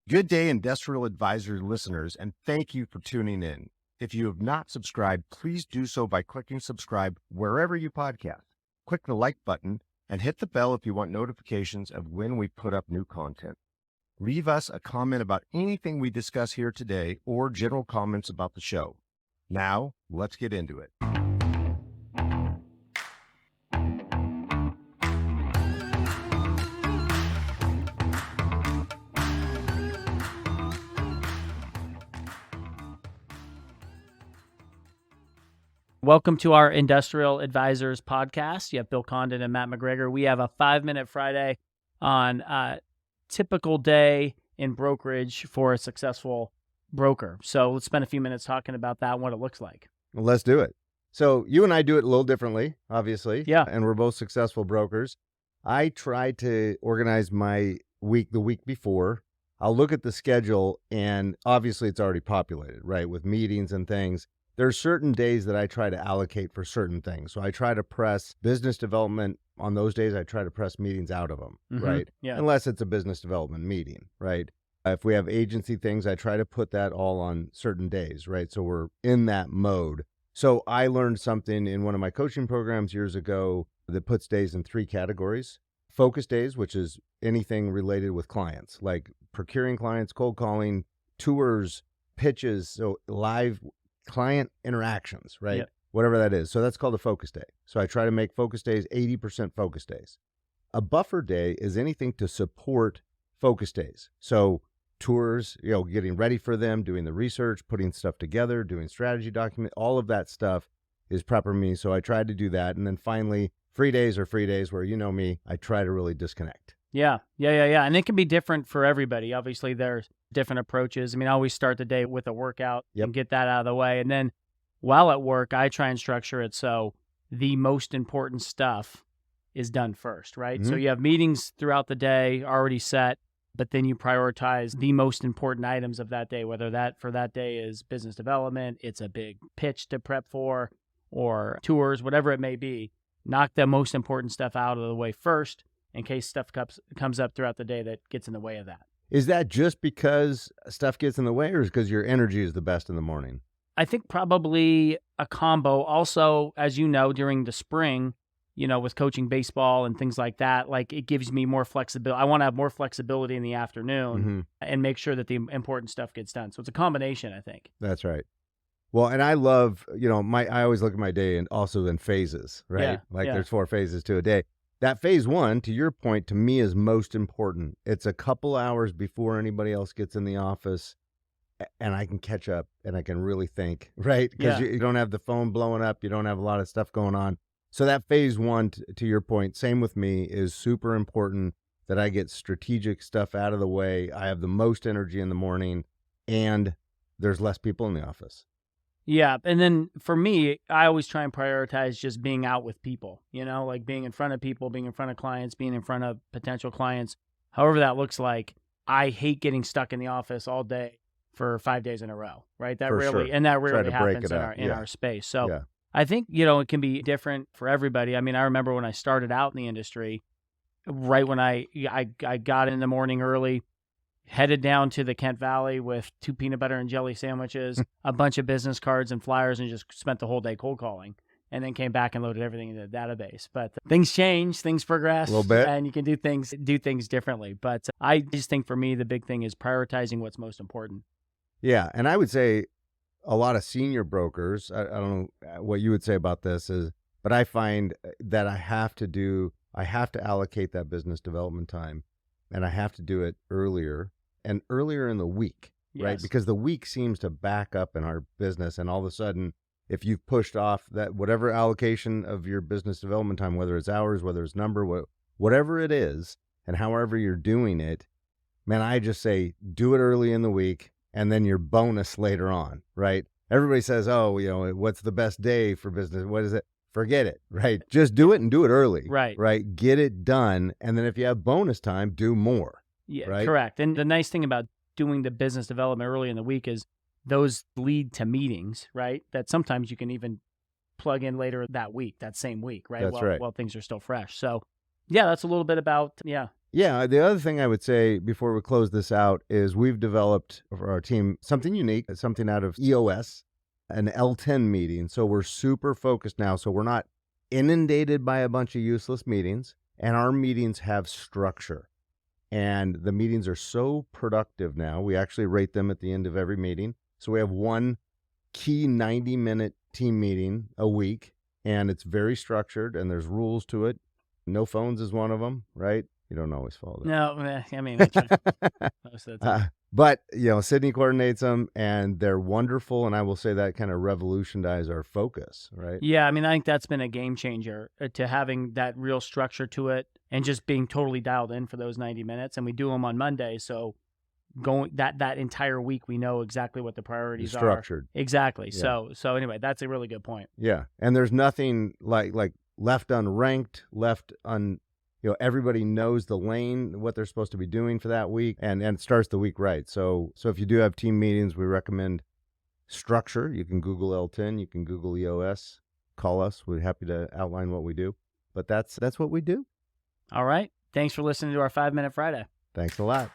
Good day, Industrial Advisor listeners, and thank you for tuning in. If you have not subscribed, please do so by clicking subscribe wherever you podcast. Click the like button and hit the bell if you want notifications of when we put up new content. Leave us a comment about anything we discuss here today or general comments about the show. Now, let's get into it. Welcome to our Industrial Advisors podcast. You have Bill Condon and Matt McGregor. We have a 5-minute Friday on a typical day in brokerage for a successful broker. So let's spend a few minutes talking about that and what it looks like. Well, let's do it. So you and I do it a little differently, obviously. Yeah. And we're both successful brokers. I try to organize my week the week before. I'll look at the schedule, and obviously it's already populated, right, with meetings and things. There are certain days that I try to allocate for certain things. So I try to press business development on those days. I try to press meetings out of them, right? Yeah. Unless it's a business development meeting, right? If we have agency things, I try to put that all on certain days, right? So we're in that mode. So I learned something in one of my coaching programs years ago that puts days in 3 categories. Focus days, which is anything related with clients, like procuring clients, cold calling, tours, pitches, so live client interactions, right? Yep. Whatever that is. So that's called a focus day. So I try to make focus days 80% focus days. A buffer day is anything to support focus days. So tours, getting ready for them, doing the research, putting stuff together, doing strategy document, all of that stuff is prepper me. So I try to do that. And then finally, free days are free days where, you know me, I try to really disconnect. Yeah. And it can be different for everybody. Obviously, there's different approaches. I always start the day with a workout and get that out of the way. And then while at work, I try and structure it so the most important stuff is done first, right? Mm-hmm. So you have meetings throughout the day already set, but then you prioritize the most important items of that day, whether that for that day is business development, it's a big pitch to prep for, or tours, whatever it may be. Knock the most important stuff out of the way first in case stuff comes up throughout the day that gets in the way of that. Is that just because stuff gets in the way, or is it because your energy is the best in the morning? I think probably a combo. Also, as you know, during the spring, with coaching baseball and things like that, like it gives me more flexibility. I want to have more flexibility in the afternoon and make sure that the important stuff gets done. So it's a combination, I think. That's right. Well, and I love, I always look at my day and also in phases, right? There's 4 phases to a day. That phase 1, to your point, to me is most important. It's a couple hours before anybody else gets in the office, and I can catch up and I can really think, right? Because you don't have the phone blowing up. You don't have a lot of stuff going on. So that phase 1, to your point, same with me, is super important that I get strategic stuff out of the way. I have the most energy in the morning, and there's less people in the office. Yeah. And then for me, I always try and prioritize just being out with people, like being in front of people, being in front of clients, being in front of potential clients, however that looks like. I hate getting stuck in the office all day for 5 days in a row, right? That rarely happens in our space. So I think, it can be different for everybody. I remember when I started out in the industry, right when I got in the morning early, headed down to the Kent Valley with 2 peanut butter and jelly sandwiches, a bunch of business cards and flyers, and just spent the whole day cold calling, and then came back and loaded everything into the database. But things change, things progress, a little bit, and you can do things differently. But I just think for me, the big thing is prioritizing what's most important. Yeah, and I would say a lot of senior brokers, I don't know what you would say about this, but I find that I have to allocate that business development time, and I have to do it earlier in the week, right? Yes. Because the week seems to back up in our business, and all of a sudden, if you've pushed off that whatever allocation of your business development time, whether it's hours, whether it's number, whatever it is, and however you're doing it, man, I just say do it early in the week, and then your bonus later on, right? Everybody says, what's the best day for business? What is it? Forget it, right? Just do it and do it early, right? Get it done, and then if you have bonus time, do more. Yeah, right? Correct. And the nice thing about doing the business development early in the week is those lead to meetings, right? That sometimes you can even plug in later that same week, right? That's right. While things are still fresh. So yeah, that's a little bit about, Yeah, the other thing I would say before we close this out is we've developed for our team something unique, something out of EOS, an L10 meeting. So we're super focused now. So we're not inundated by a bunch of useless meetings, and our meetings have structure. And the meetings are so productive now. We actually rate them at the end of every meeting. So we have one key 90-minute team meeting a week, and it's very structured, and there's rules to it. No phones is one of them, right? You don't always follow that. No, I mean, most of the time. But, Sydney coordinates them, and they're wonderful, and I will say that kind of revolutionized our focus, right? Yeah, I mean, I think that's been a game changer to having that real structure to it and just being totally dialed in for those 90 minutes. And we do them on Monday, so going that entire week, we know exactly what the priorities are. Structured. Exactly. Yeah. So anyway, that's a really good point. Yeah, and there's nothing like left unranked, everybody knows the lane, what they're supposed to be doing for that week, and it starts the week right. So if you do have team meetings, we recommend structure. You can Google L10, you can Google EOS, call us. We're happy to outline what we do. But that's what we do. All right. Thanks for listening to our 5 Minute Friday. Thanks a lot.